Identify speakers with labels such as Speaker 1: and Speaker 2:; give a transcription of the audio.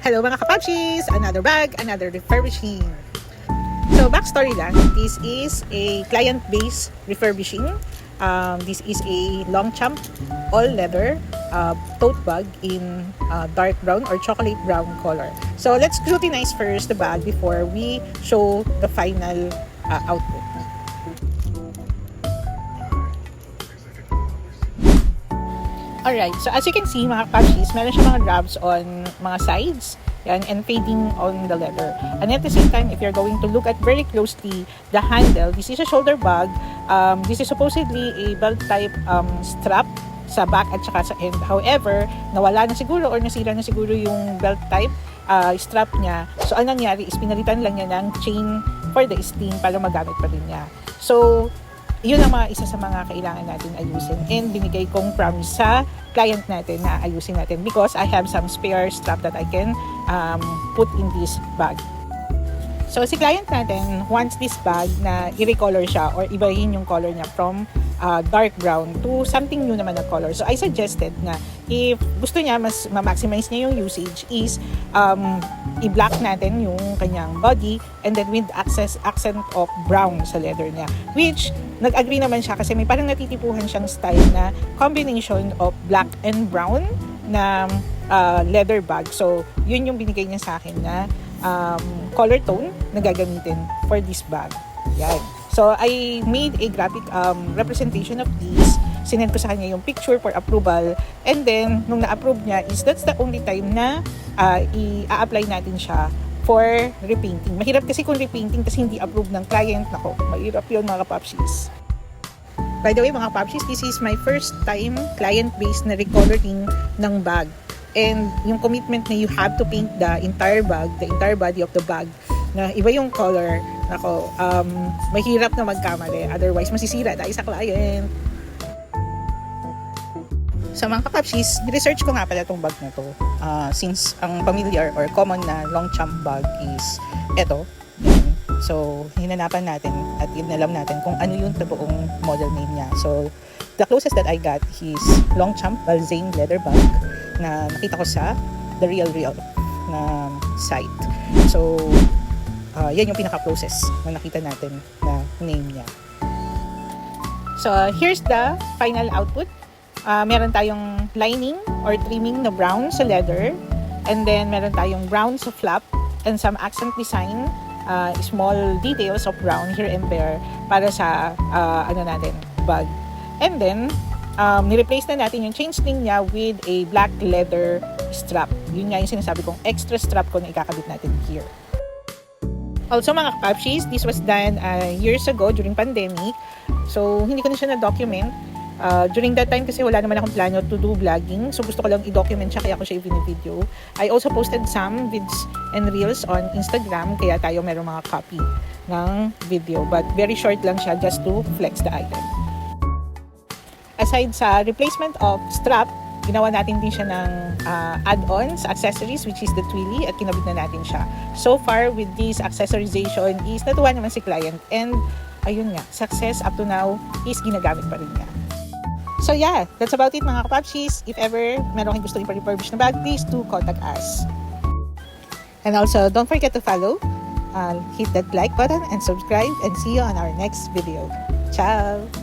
Speaker 1: Hello mga kapapshis! Another bag, another refurbishing. So backstory lang, this is a client-based refurbishing. This is a Longchamp all-leather tote bag in dark brown or chocolate brown color. So let's scrutinize first the bag before we show the final output. Alright, so as you can see mga kapapshis, meron siya mga grabs on mga sides yan, and fading on the leather. And at the same time, if you're going to look at very closely the handle, this is a shoulder bag. This is supposedly a belt type strap sa back at saka sa end. However, nawala na siguro or nasira na siguro yung belt type strap niya. So ang nangyari is pinalitan lang niya ng chain for the sling para magamit pa rin niya. So yun ang isa sa mga kailangan natin ayusin, and binigay kong promise sa client natin na ayusin natin because I have some spare strap that I can put in this bag. So si client natin wants this bag na i-recolor siya or ibahin yung color niya from dark brown to something new naman na color. So I suggested na if gusto niya mas ma-maximize niya yung usage is i-black natin yung kanyang body and then with accent of brown sa leather niya, which nag-agree naman siya kasi may parang natitipuhan siyang style na combination of black and brown na leather bag. So yun yung binigay niya sa akin na color tone na gagamitin for this bag. Yan. So I made a graphic representation of this. Sinend ko sa kanya yung picture for approval, and then nung na-approve niya is that's the only time na i-apply natin siya for repainting. Mahirap kasi kung repainting kasi hindi approved ng client. Nako, mahirap yun mga kapapshis. By the way mga kapapshis, this is my first time client-based na recoloring ng bag. And yung commitment na you have to paint the entire bag, the entire body of the bag, na iba yung color, nako, mahirap na magkamali. Otherwise, masisira tayo sa client. Sa mga kapapshis, research ko nga pala itong bag na to. Since ang familiar or common na Longchamp bag is eto. So, hinanapan natin at inalam natin kung ano yung totoong model name niya. So, the closest that I got is Longchamp Balzain leather bag na nakita ko sa The Real na site. So, yan yung pinaka-closest na nakita natin na name niya. So, here's the final output. Meron tayong lining or trimming na brown sa leather, and then meron tayong brown sa flap and some accent design, small details of brown here and there para sa bag. And then ni-replace na natin yung chain string niya with a black leather strap. Yun nga yung sinasabi kong extra strap ko na ikakabit natin here. Also mga kapapshis, this was done years ago during pandemic. So hindi ko na siya na-document. During that time kasi wala naman akong plano to do vlogging, so gusto ko lang i-document siya kaya ako siya i-video. I also posted some vids and reels on Instagram, kaya tayo merong mga copy ng video, but very short lang siya just to flex the item. Aside sa replacement of strap, ginawa natin din siya ng add-ons, accessories, which is the twilly, at kinabit na natin siya. So far with this accessorization is natuwa naman si client, and ayun nga, success up to now is ginagamit pa rin niya. So yeah, that's about it mga kapapshis. If ever meron kayong gusto i-refurbish na bag, please do contact us. And also, don't forget to follow, hit that like button and subscribe, and see you on our next video. Ciao!